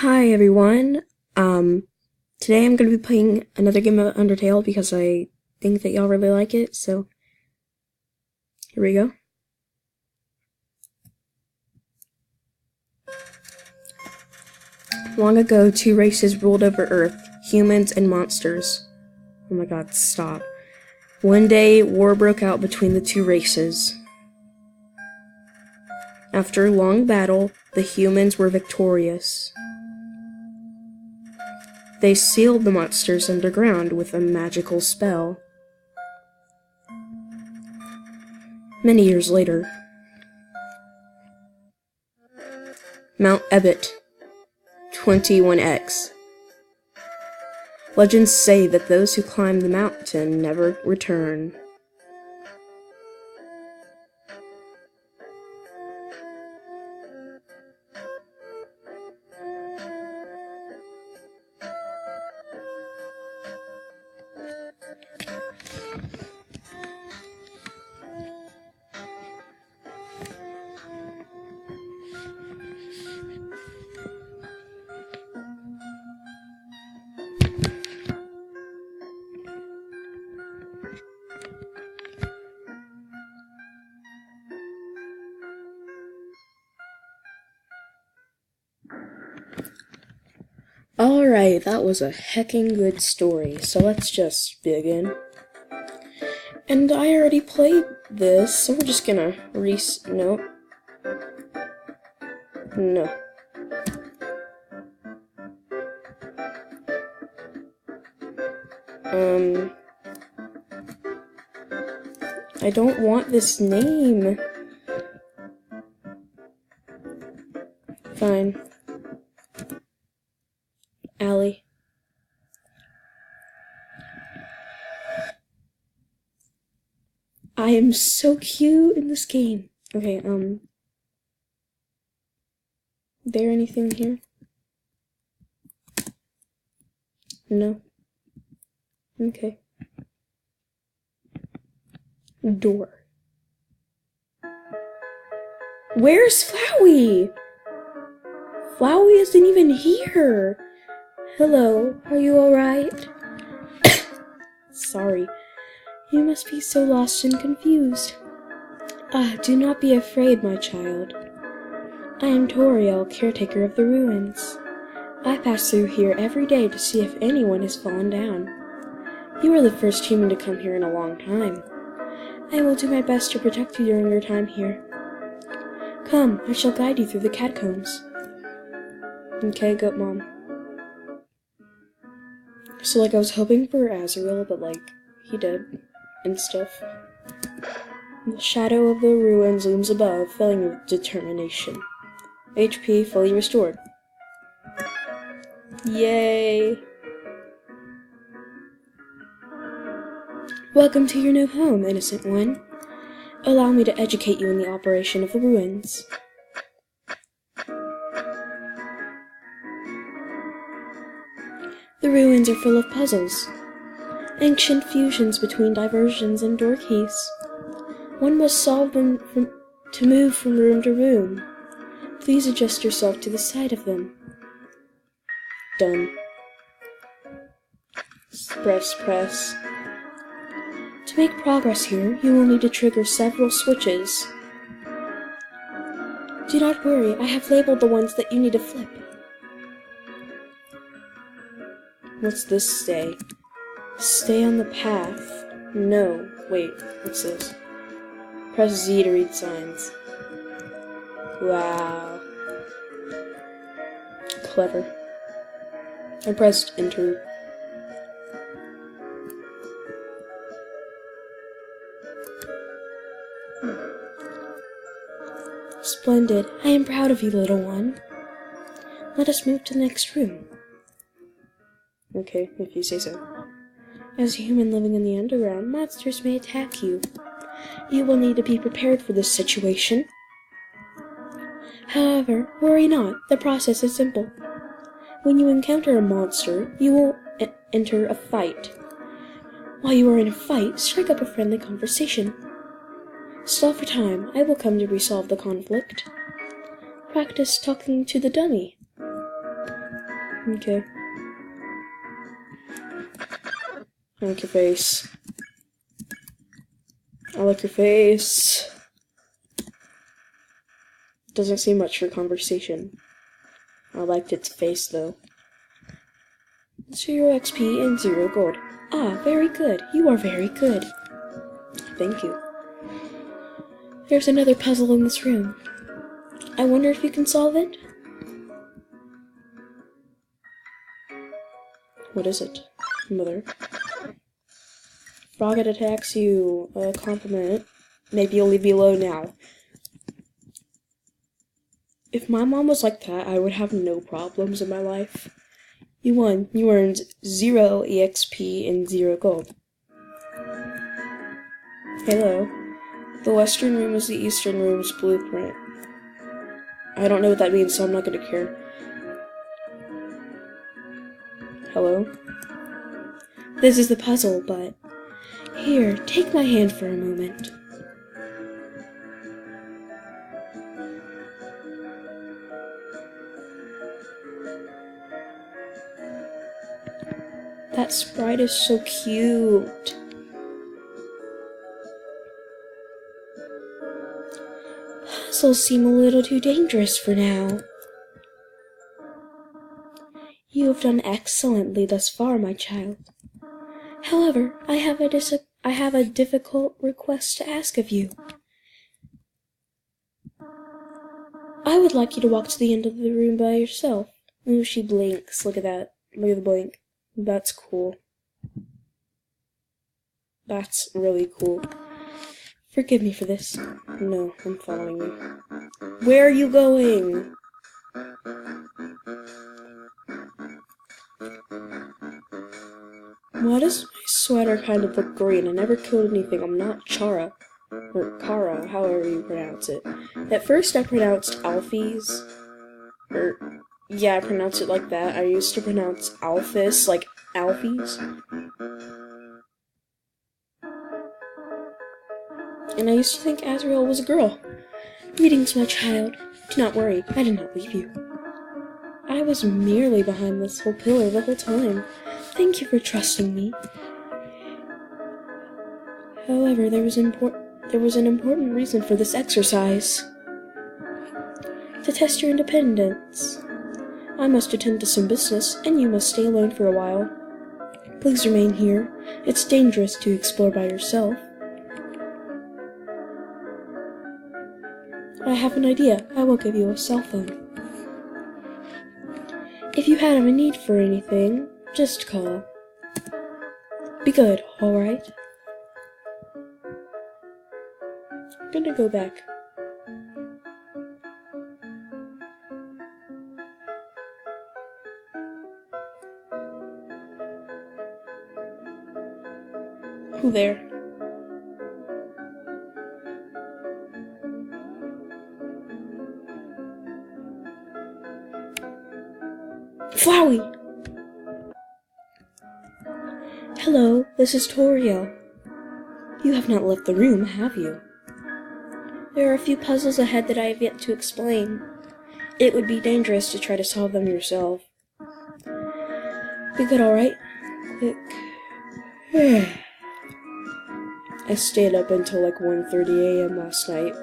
Hi everyone. Today I'm going to be playing another game of Undertale because I think that y'all really like it, so here we go. Long ago, two races ruled over Earth, humans and monsters. Oh my god, stop. One day, war broke out between the two races. After a long battle, the humans were victorious. They sealed the monsters underground with a magical spell. Many years later, Mount Ebott, 21X. Legends say that those who climb the mountain never return. Alright, that was a heckin' good story, so let's just begin. And I already played this, so we're just gonna no. I don't want this name. Fine. Allie. I am so cute in this game. Okay, there anything here? No. Okay. Door. Where's Flowey? Flowey isn't even here. Hello, are you alright? Sorry. You must be so lost and confused. Do not be afraid, my child. I am Toriel, caretaker of the ruins. I pass through here every day to see if anyone has fallen down. You are the first human to come here in a long time. I will do my best to protect you during your time here. Come, I shall guide you through the catacombs. Okay, good mom. So, I was hoping for Azrael, but, he did. And stuff. The shadow of the ruins looms above, filling with determination. HP fully restored. Yay! Welcome to your new home, innocent one. Allow me to educate you in the operation of the ruins. The ruins are full of puzzles. Ancient fusions between diversions and door keys. One must solve them to move from room to room. Please adjust yourself to the side of them. Done. Press. To make progress here, you will need to trigger several switches. Do not worry, I have labeled the ones that you need to flip. What's this say? Stay on the path. No. Wait, what's this? Press Z to read signs. Wow. Clever. I pressed enter. Splendid. I am proud of you, little one. Let us move to the next room. Okay, if you say so. As a human living in the underground, monsters may attack you. You will need to be prepared for this situation. However, worry not, the process is simple. When you encounter a monster, you will enter a fight. While you are in a fight, strike up a friendly conversation. Stall for time, I will come to resolve the conflict. Practice talking to the dummy. Okay. I like your face. I like your face. Doesn't seem much for conversation. I liked its face, though. 0 XP and 0 gold. Ah, very good. You are very good. Thank you. There's another puzzle in this room. I wonder if you can solve it? What is it, mother? Frogget attacks you. A compliment. Maybe you'll leave me alone now. If my mom was like that, I would have no problems in my life. You won. You earned 0 EXP and 0 gold. Hello. The western room is the eastern room's blueprint. I don't know what that means, so I'm not gonna care. Hello? This is the puzzle, but... Here, take my hand for a moment. That sprite is so cute. Puzzles seem a little too dangerous for now. You have done excellently thus far, my child. However, I have a difficult request to ask of you. I would like you to walk to the end of the room by yourself. Ooh, she blinks. Look at that. Look at the blink. That's cool. That's really cool. Forgive me for this. No, I'm following you. Where are you going? Why does my sweater kind of look green? I never killed anything. I'm not Chara. Or Kara, however you pronounce it. At first I pronounced Alphys. Yeah, I pronounce it like that. I used to pronounce Alphys like Alphys. And I used to think Azrael was a girl. Greetings, my child. Do not worry, I did not leave you. I was merely behind this whole pillar the whole time. Thank you for trusting me. However, there was an important reason for this exercise. To test your independence. I must attend to some business, and you must stay alone for a while. Please remain here. It's dangerous to explore by yourself. I have an idea. I will give you a cell phone. If you have a need for anything, just call. Be good, alright? I'm gonna go back. Who there? Flowey! Hello, this is Toriel. You have not left the room, have you? There are a few puzzles ahead that I have yet to explain. It would be dangerous to try to solve them yourself. Be good, alright? Quick. I stayed up until like 1:30 a.m. last night.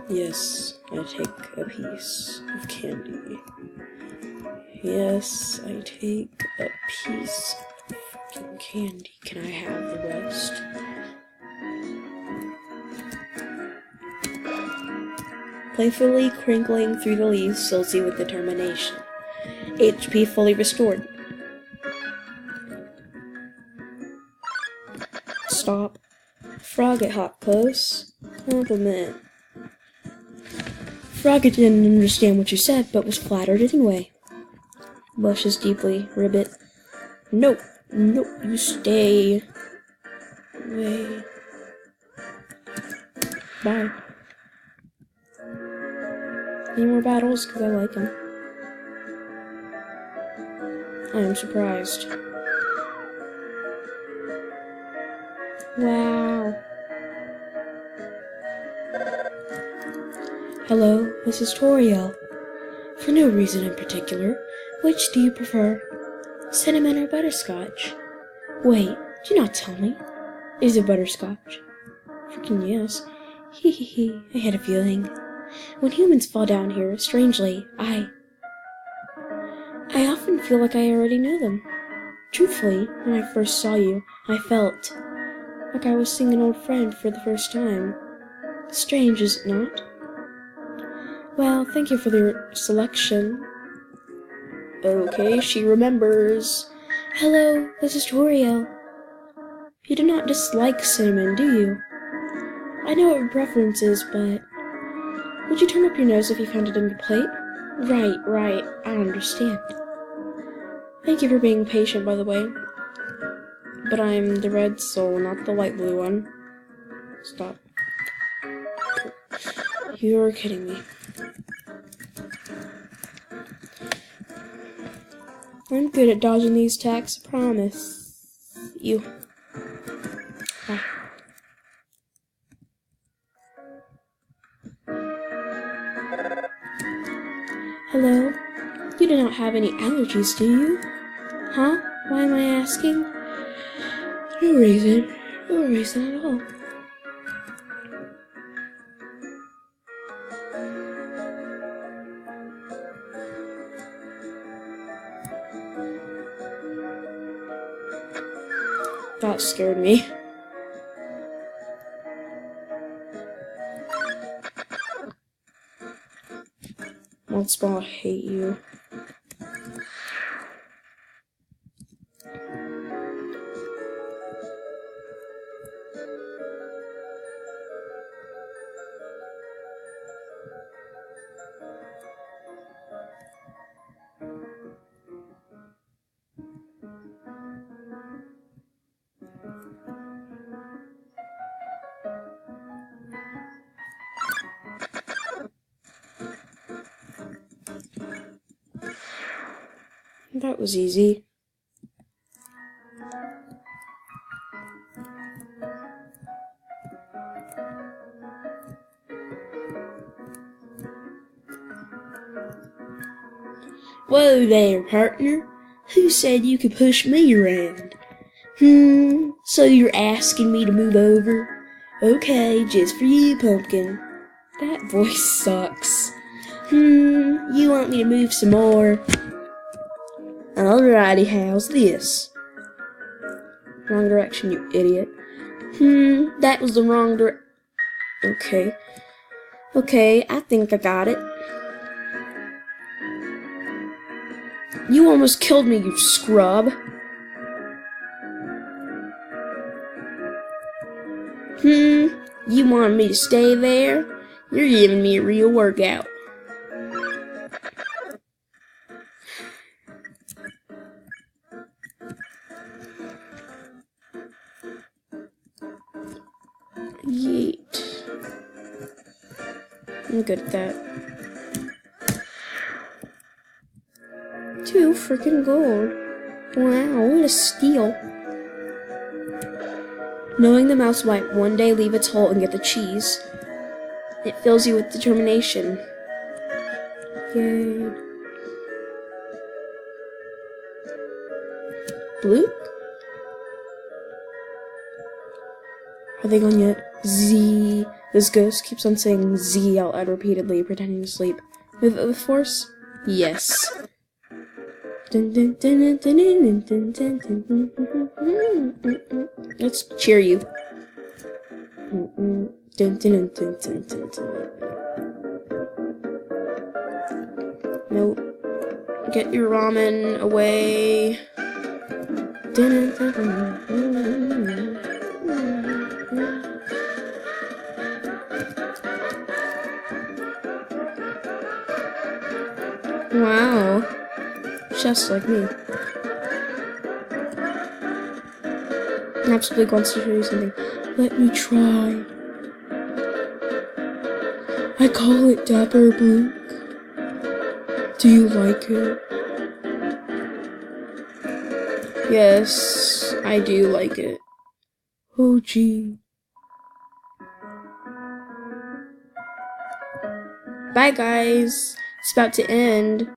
Yes, I take a piece of candy. Yes, I take a piece of fucking candy. Can I have the rest? Playfully crinkling through the leaves fills you with determination. HP fully restored. Stop. Frogget hot close. Compliment. Frogget didn't understand what you said, but was flattered anyway. Blushes deeply. Ribbit. Nope. Nope. You stay. Away. Bye. Any more battles? Because I like them. I am surprised. Wow. Hello, this is Toriel. For no reason in particular. Which do you prefer? Cinnamon or butterscotch? Wait, do not tell me. Is it butterscotch? Freaking yes. Hee hee hee, I had a feeling. When humans fall down here, strangely, I often feel like I already know them. Truthfully, when I first saw you, I felt like I was seeing an old friend for the first time. Strange, is it not? Well, thank you for the selection. Okay, she remembers. Hello, this is Toriel. You do not dislike cinnamon, do you? I know what your preference is, but would you turn up your nose if you found it in your plate? Right, I understand. Thank you for being patient, by the way. But I'm the red soul, not the light blue one. Stop. You're kidding me. I'm good at dodging these attacks, I promise. You. Ah. Hello? You do not have any allergies, do you? Huh? Why am I asking? No reason. No reason at all. That scared me. Multiple, I hate you. That was easy. Whoa there, partner. Who said you could push me around? So you're asking me to move over? Okay, just for you, Pumpkin. That voice sucks. You want me to move some more? Alrighty, how's this? Wrong direction, you idiot. That was the wrong Okay. Okay, I think I got it. You almost killed me, you scrub. You want me to stay there? You're giving me a real workout. Yeet. I'm good at that. 2 freaking gold. Wow, what a steal. Knowing the mouse might one day leave its hole and get the cheese, it fills you with determination. Yay. Blue? Are they going yet? Z. This ghost keeps on saying Z out loud repeatedly, pretending to sleep. With the force? Yes. Let's cheer you. Nope. Get your ramen away. Wow. Just like me. Absolutely wants to show you something. Let me try. I call it Dapper Blink. Do you like it? Yes, I do like it. Oh gee. Bye guys. It's about to end.